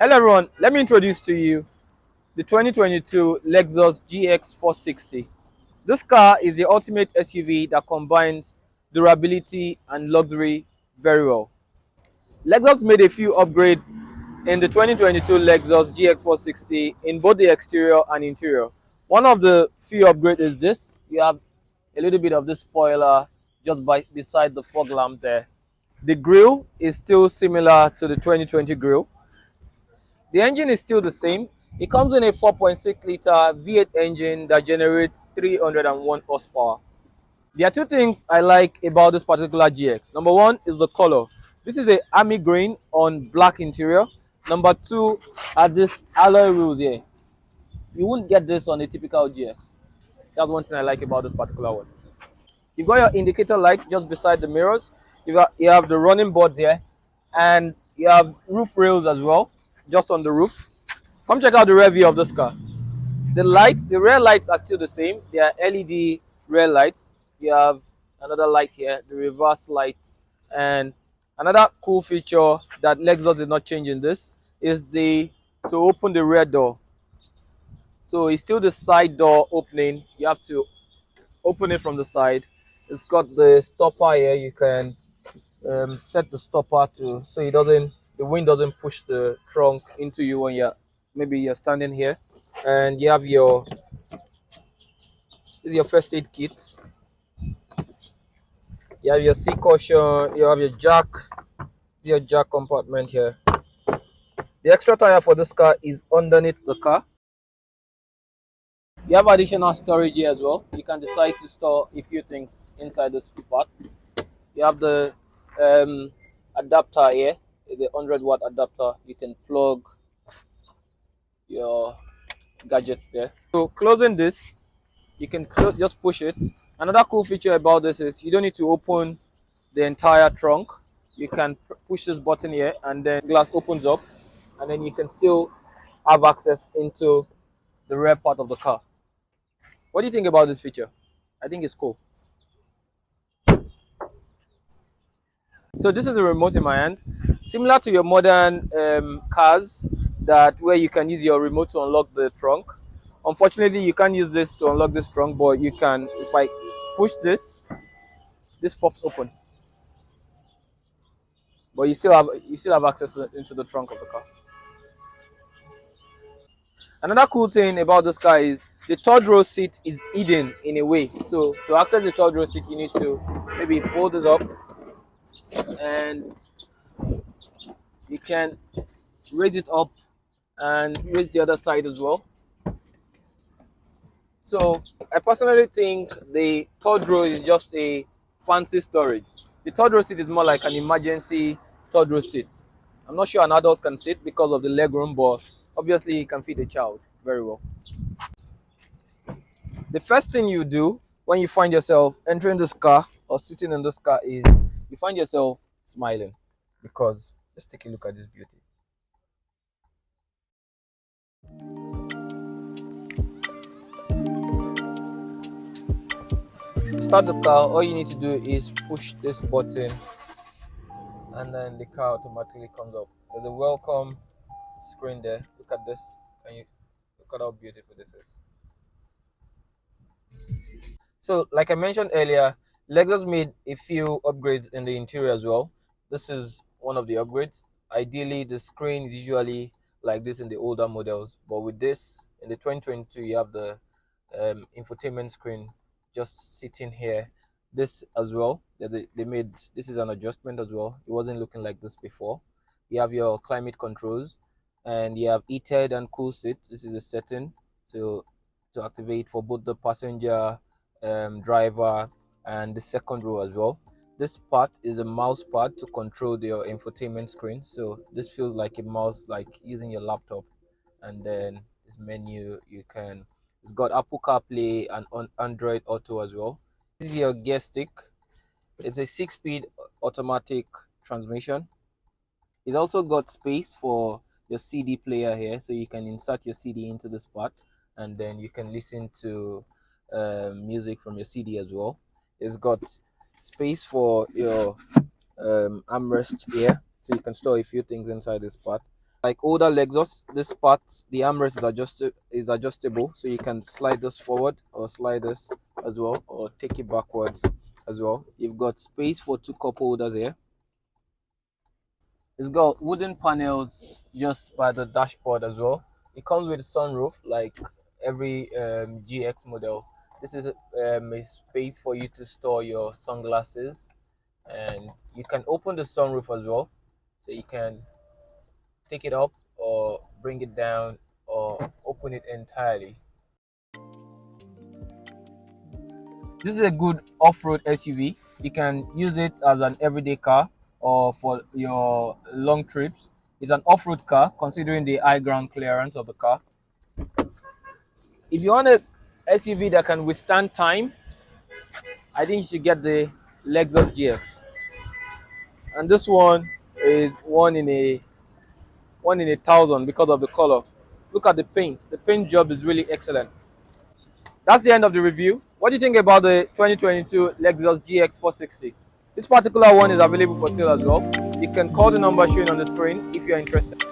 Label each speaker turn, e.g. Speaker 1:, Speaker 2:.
Speaker 1: Hello everyone, let me introduce to you the 2022 Lexus Gx460. This car is the ultimate SUV that combines durability and luxury very well. Lexus made a few upgrades in the 2022 Lexus Gx460 in both the exterior and interior. One of the few upgrades is this. You have a little bit of this spoiler just beside the fog lamp there. The grille is still similar to the 2020 grille. The engine is still the same. It comes in a 4.6 liter V8 engine that generates 301 horsepower. There are two things I like about this particular GX. Number one is the color. This is a army green on black interior. Number two are this alloy wheels here. You won't get this on a typical GX. That's one thing I like about this particular one. You've got your indicator lights just beside the mirrors. You have the running boards here, and you have roof rails as well, just on the roof. Come check out the rear view of this car. The rear lights are still the same. They are LED rear lights. You have another light here, the reverse light, and another cool feature that Lexus did not change in this is the to open the rear door. So it's still the side door opening. You have to open it from the side. It's got the stopper here. You can set the stopper to so the wind doesn't push the trunk into you when you're standing here. And you have this is your first aid kit. You have your seat cushion. You have your jack compartment here. The extra tire for this car is underneath the car. You have additional storage here as well. You can decide to store a few things inside this part. You have the adapter here, the 100-watt adapter. You can plug your gadgets there. So closing this, you can just push it. Another cool feature about this is you don't need to open the entire trunk. You can push this button here and then glass opens up, and then you can still have access into the rear part of the car. What do you think about this feature? I think it's cool. So this is the remote in my hand, similar to your modern cars that where you can use your remote to unlock the trunk. Unfortunately, you can't use this to unlock this trunk, but you can. If I push this pops open, but you still have access into the trunk of the car. Another cool thing about this car is the third row seat is hidden in a way. So to access the third row seat, you need to maybe fold this up, and you can raise it up and raise the other side as well. So I personally think the third row is just a fancy storage. The third row seat is more like an emergency third row seat. I'm not sure an adult can sit because of the leg room, but obviously it can fit a child very well. The first thing you do when you find yourself entering this car or sitting in this car is you find yourself smiling, because let's take a look at this beauty. To start the car, all you need to do is push this button, and then the car automatically comes up. There's a welcome screen there. Look at this. Can you look at how beautiful this is? So, like I mentioned earlier, Lexus made a few upgrades in the interior as well. This is one of the upgrades. Ideally, the screen is usually like this in the older models, but with this, in the 2022, you have the infotainment screen just sitting here. This as well, they made this is an adjustment as well. It wasn't looking like this before. You have your climate controls, and you have heated and cool seat. This is a setting, so to activate for both the passenger, driver, and the second row as well. This part is a mouse pad to control your infotainment screen. So this feels like a mouse, like using your laptop. And then this menu, it's got Apple CarPlay and on Android Auto as well. This is your gear stick. It's a 6-speed automatic transmission. It's also got space for your CD player here, so you can insert your CD into this part, and then you can listen to music from your CD as well. It's got space for your armrest here, so you can store a few things inside this part. Like older Lexus, this part, the armrest is adjustable, so you can slide this forward or slide this as well, or take it backwards as well. You've got space for two cup holders here. It's got wooden panels just by the dashboard as well. It comes with a sunroof like every GX model. This is a space for you to store your sunglasses, and you can open the sunroof as well, so you can take it up or bring it down or open it entirely. This is a good off-road SUV. You can use it as an everyday car or for your long trips. It's an off-road car considering the high ground clearance of the car. If you want a SUV that can withstand time, I think you should get the Lexus GX. And this one is one in a thousand because of the color. Look at the paint. The paint job is really excellent. That's the end of the review. What do you think about the 2022 Lexus Gx460? This particular one is available for sale as well. You can call the number showing on the screen if you're interested.